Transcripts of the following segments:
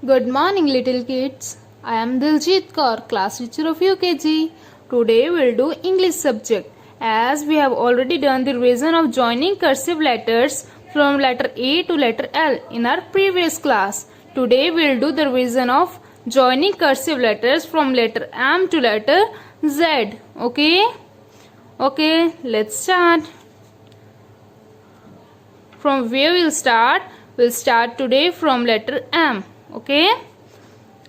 Good morning, little kids. I am Diljit Kaur, class teacher of UKG. Today we'll do English subject. As we have already done the revision of joining cursive letters from letter A to letter L in our previous class. Today we'll do the revision of joining cursive letters from letter M to letter Z. Okay, let's start. From where we'll start? We'll start today from letter M. Okay,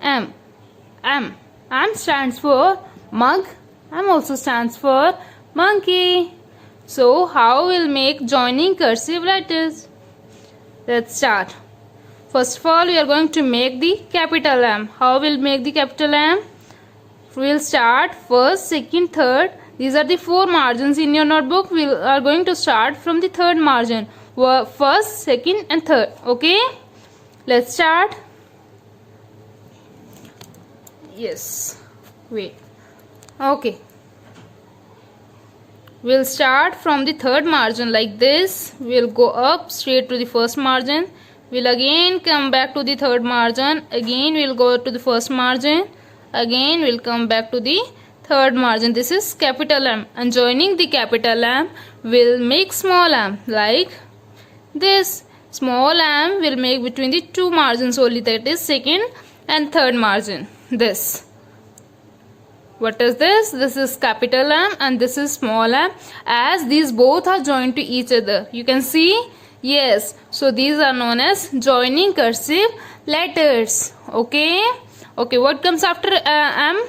M. M stands for mug. M also stands for monkey. So how we'll make joining cursive letters? Let's start. First of all, we are going to make the capital M. How we'll make the capital M? We'll start first, second, third. These are the four margins in your notebook. We are going to start from the third margin. First, second and third. Okay, let's start. Yes, wait. Okay, we'll start from the third margin like this. We'll go up straight to the first margin. We'll again come back to the third margin. Again we'll go to the first margin. Again we'll come back to the third margin. This is capital M, and joining the capital M we'll make small m like this. Small m will make between the two margins only, that is second and third margin. This, what is this? This is capital M and this is small m. As these both are joined to each other, you can see. Yes, so these are known as joining cursive letters. Okay, what comes after M?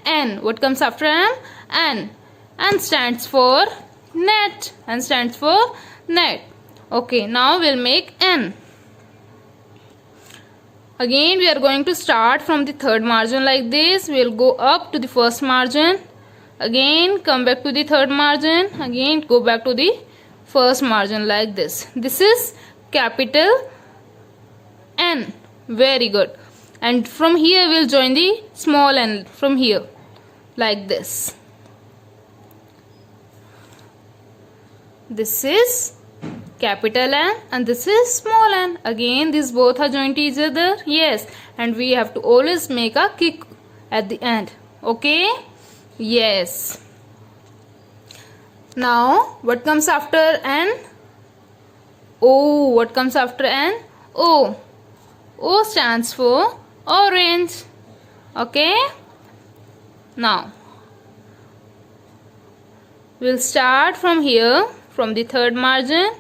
N. What comes after M? N. N stands for net. N stands for net. Okay, now we'll make N. Again we are going to start from the third margin like this. We'll go up to the first margin. Again come back to the third margin. Again go back to the first margin like this. This is capital N. Very good. And from here we'll join the small n from here like this. This is capital N and this is small n. Again these both are joined to each other. Yes, and we have to always make a kick at the end. Okay, yes. Now what comes after N? O. What comes after N? O. O stands for orange. Okay, now we'll start from here, from the third margin.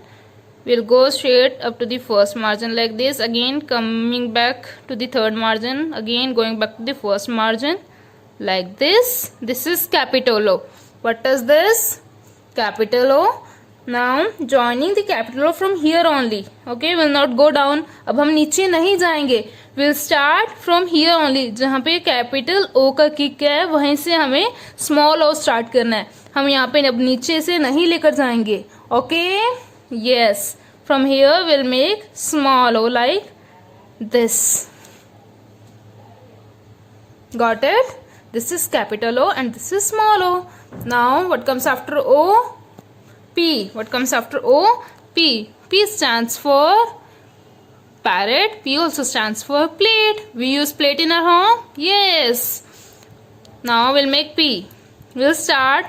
We'll go straight up to the first margin like this. Again coming back to the third margin. Again going back to the first margin like this. This is capital O. What is this? Capital O. Now joining the capital O from here only. Okay, will not go down. अब हम नीचे नहीं जाएंगे. We'll start from here only. जहाँ पे capital O का kick है वहीं से हमें स्मॉल O स्टार्ट करना है. हम यहाँ पे अब नीचे से नहीं लेकर जाएंगे. Okay, yes. From here we'll make small O like this. Got it? This is capital O and this is small o. Now what comes after O? P. What comes after O? P. P stands for parrot. P also stands for plate. We use plate in our home. Yes. Now we'll make P. We'll start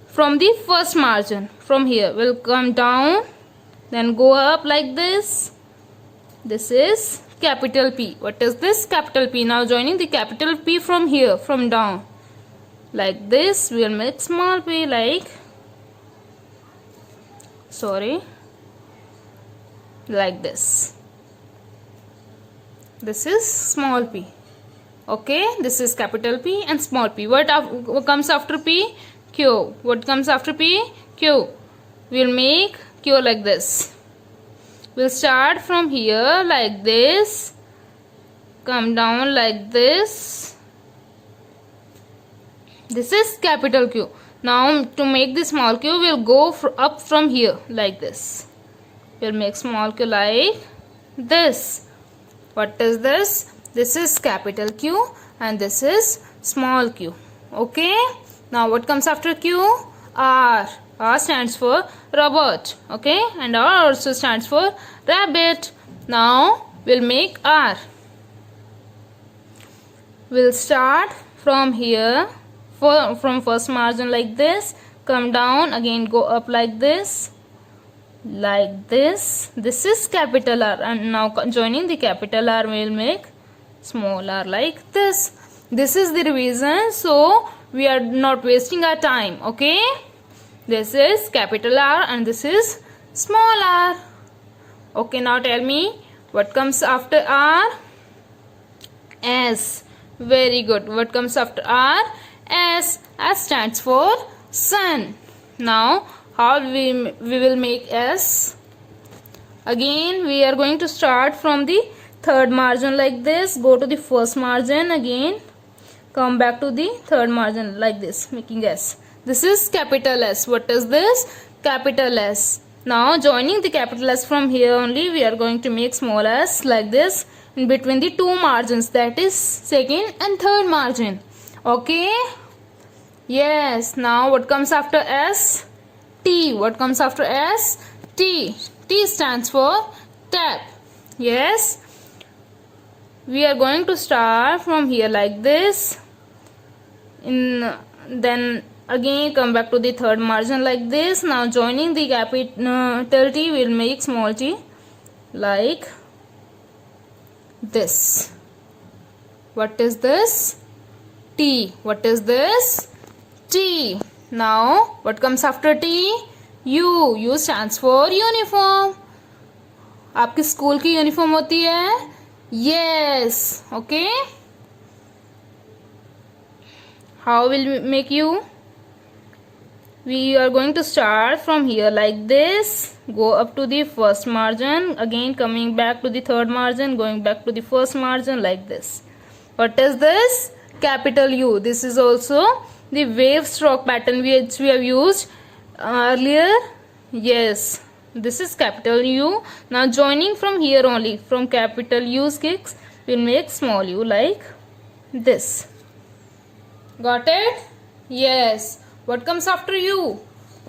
from the first margin. From here we'll come down, then go up like this. This is capital P. What is this? Capital P. Now joining the capital P from here, from down like this. We'll make small p like, like this. This is small p. Okay, this is capital P and small p. What comes after P? Q. What comes after P? Q. We'll make Q like this. We'll start from here like this, come down like this. This is capital Q. Now to make the small q, we'll go up from here like this. We'll make small q like this. What is this? This is capital Q and this is small q. Okay. Now what comes after Q? R. R stands for robot. Okay. And R also stands for rabbit. Now we'll make R. We'll start from here, from first margin like this, come down, again go up like this. This is capital R, and now joining the capital R we will make small r like this. This is the revision, so we are not wasting our time. Okay, this is capital R and this is small r. Okay, now tell me what comes after R? S. Very good. What comes after R? S. S stands for sun. Now how we will make S? Again we are going to start from the third margin like this, go to the first margin, again come back to the third margin like this, making S. This is capital S. What is this? Capital S. Now joining the capital S from here only, we are going to make small s like this in between the two margins, that is second and third margin. Okay, yes. Now what comes after S? T. What comes after S? T. T stands for tap. Yes, we are going to start from here like this, then again come back to the third margin like this. Now joining the capital T, will make small t like this. What is this? T. What is this? T. Now what comes after T? U. U stands for uniform. आपकी school की uniform होती है? Yes. Okay, how will we make U? We are going to start from here like this, go up to the first margin, again coming back to the third margin, going back to the first margin like this. What is this? Capital U. This is also the wave stroke pattern which we have used earlier. Yes, this is capital U. Now joining from here only, from capital U's kicks, we'll make small u like this. Got it? Yes. What comes after U?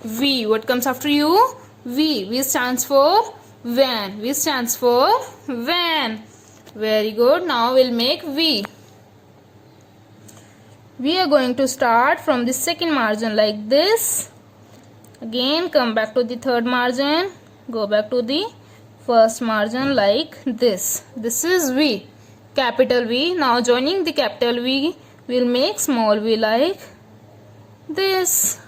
V. What comes after U? V. V stands for van. V stands for van. Very good. Now we'll make V. We are going to start from the second margin like this. Again come back to the third margin. Go back to the first margin like this. This is V. Capital V. Now joining the capital V, we'll make small v like this.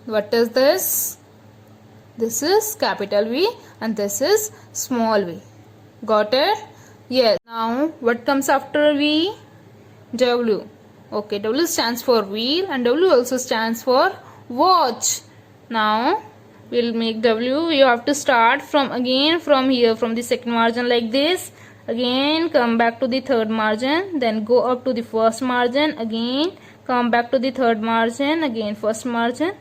What is this? This is capital V and this is small v. Got it? Yes. Now what comes after V? W. Okay, W stands for wheel and W also stands for watch. Now we'll make W. We have to start from again from here, from the second margin like this. Again come back to the third margin, then go up to the first margin, again come back to the third margin, again first margin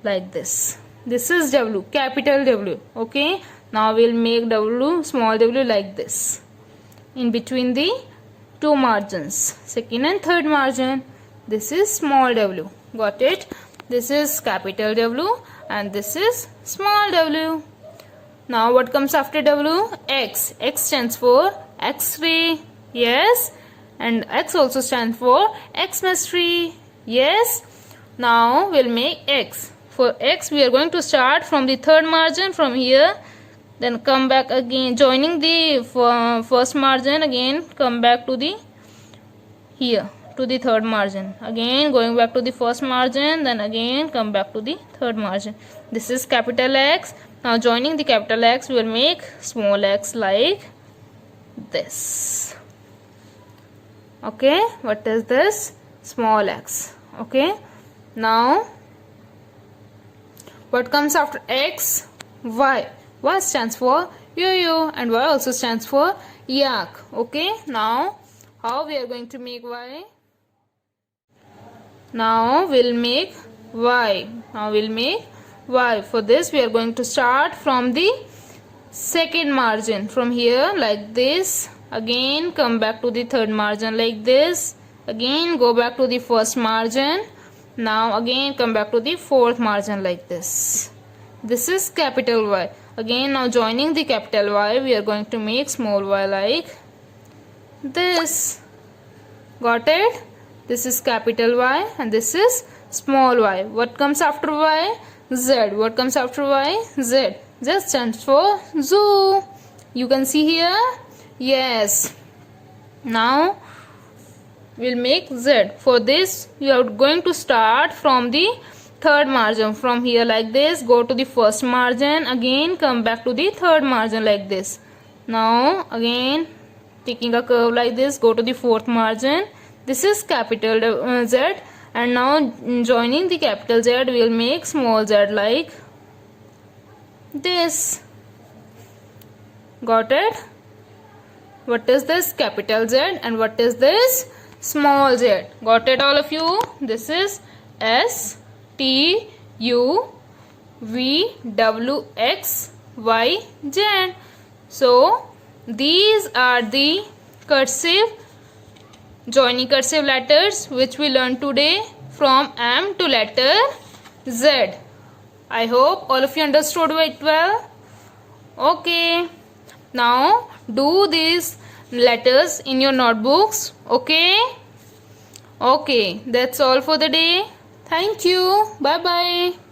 like this. This is W, capital W. Okay, now we'll make W, small w like this in between the two margins, second and third margin. This is small w. Got it? This is capital W and this is small w. Now what comes after W? X. X stands for X-ray. Yes. And X also stands for Xmas tree. Yes. Now we'll make X. For X we are going to start from the third margin from here. Then come back again, joining the first margin, again come back to the here to the third margin, again going back to the first margin, then again come back to the third margin. This is capital X. Now joining the capital X, we will make small x like this. Okay, what is this? Small x. Okay, now what comes after X? Y. Y stands for yo-yo and Y also stands for yak. Okay, now how we are going to make Y? Now we'll make Y. Now we'll make Y. For this we are going to start from the second margin, from here like this, again come back to the third margin like this, again go back to the first margin, now again come back to the fourth margin like this. This is capital Y. Again now joining the capital Y, we are going to make small y like this. Got it? This is capital Y and this is small y. What comes after Y? Z. What comes after Y? Z. Z stands for zoo. You can see here. Yes. Now we'll make Z. For this you are going to start from the third margin. From here like this, go to the first margin, again come back to the third margin like this. Now again taking a curve like this, go to the fourth margin. This is capital Z, and now joining the capital Z we will make small z like this. Got it? What is this capital Z and what is this small z? Got it all of you? This is S T U V W X Y Z. So these are the cursive joining cursive letters which we learned today from M to letter Z. I hope all of you understood it well. Okay. Now do these letters in your notebooks. Okay. Okay. That's all for the day. Thank you. Bye bye.